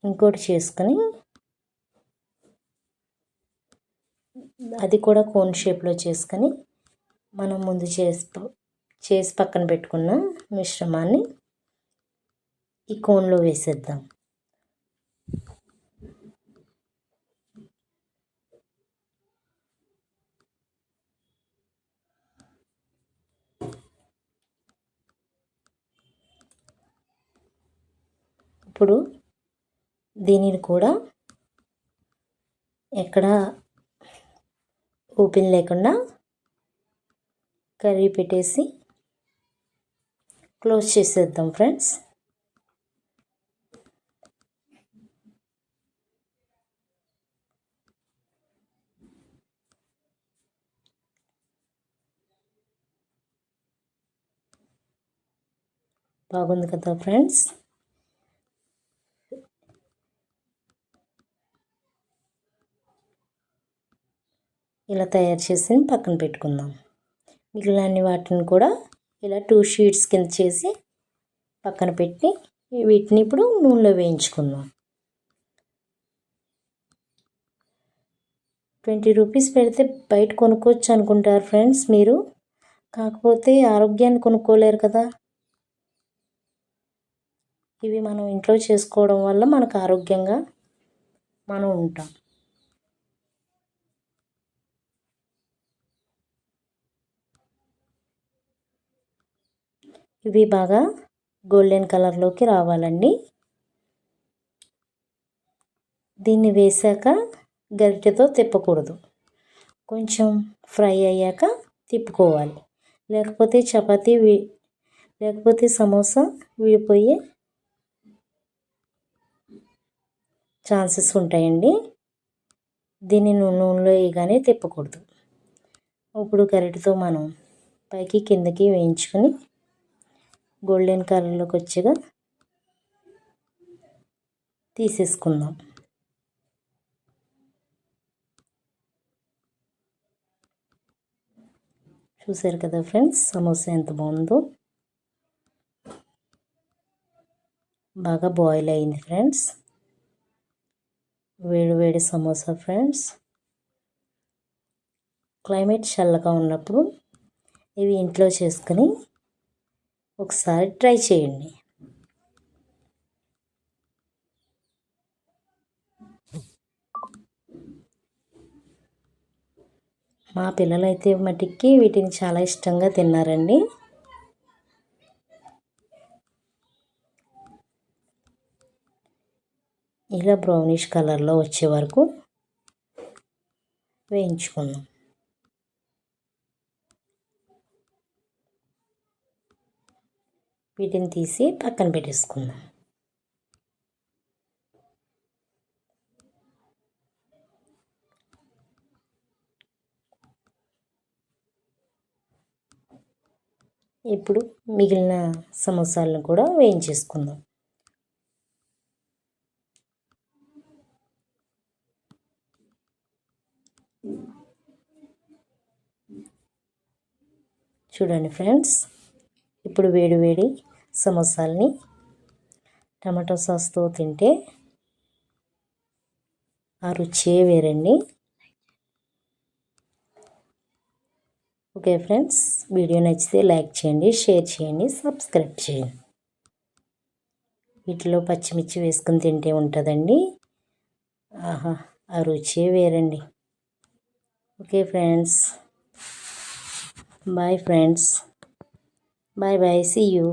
ఇంకోటి చేసుకొని అది కూడా కోన్ షేప్లో చేసుకొని మనం ముందు చేసి పక్కన పెట్టుకున్న మిశ్రమాన్ని ఈ కోన్లో వేసేద్దాం. ఇప్పుడు దీనిని కూడా ఎక్కడ ఓపెన్ లేకుండా కర్రీ పెట్టేసి క్లోజ్ చేసేద్దాం ఫ్రెండ్స్. బాగుంది కదా ఫ్రెండ్స్. ఇలా తయారు చేసి పక్కన పెట్టుకుందాం. మిగిలిన వాటిని కూడా ఇలా 2 షీట్స్ కింద చేసి పక్కన పెట్టి వీటిని ఇప్పుడు నూనెలో వేయించుకుందాం. 20 రూపీస్ పెడితే బయట కొనుక్కోవచ్చు అనుకుంటారు ఫ్రెండ్స్ మీరు, కాకపోతే ఆరోగ్యాన్ని కొనుక్కోలేరు కదా. ఇవి మనం ఇంట్లో చేసుకోవడం వల్ల మనకు ఆరోగ్యంగా మనం ఉంటాం. ఇవి బాగా గోల్డెన్ కలర్లోకి రావాలండి. దీన్ని వేసాక గరిటెతో తిప్పకూడదు, కొంచెం ఫ్రై అయ్యాక తిప్పుకోవాలి. లేకపోతే సమోసా విడిపోయే ఛాన్సెస్ ఉంటాయండి. దీన్ని నూనెలో వేయగానే తిప్పకూడదు. ఇప్పుడు గరిటెతో మనం పైకి కిందకి వేయించుకొని గోల్డెన్ కలర్లోకి వచ్చేగా తీసేసుకుందాం. చూసారు కదా ఫ్రెండ్స్, సమోసా ఎంత బాగుందో. బాగా బాయిల్ అయింది ఫ్రెండ్స్. వేడి వేడి సమోసా ఫ్రెండ్స్. క్లైమేట్ చల్లగా ఉన్నప్పుడు ఇవి ఇంట్లో చేసుకొని ఒకసారి ట్రై చేయండి. మా పిల్లలైతే మటుకి వీటిని చాలా ఇష్టంగా తిన్నారండి. ఇలా బ్రౌనిష్ కలర్లో వచ్చే వరకు వేయించుకుందాం. వీటిని తీసి పక్కన పెట్టేసుకుందాం. ఇప్పుడు మిగిలిన సమోసాలను కూడా వేయించేసుకుందాం. చూడండి ఫ్రెండ్స్, ఇప్పుడు వేడి వేడి సమోసాలని టమాటో సాస్తో తింటే ఆ రుచే వేరండి. ఓకే ఫ్రెండ్స్, వీడియో నచ్చితే లైక్ చేయండి, షేర్ చేయండి, సబ్స్క్రైబ్ చేయండి. వీటిలో పచ్చిమిర్చి వేసుకొని తింటే ఉంటుందండి, ఆహా, ఆ రుచే వేరండి. Okay friends, bye friends, bye bye, see you.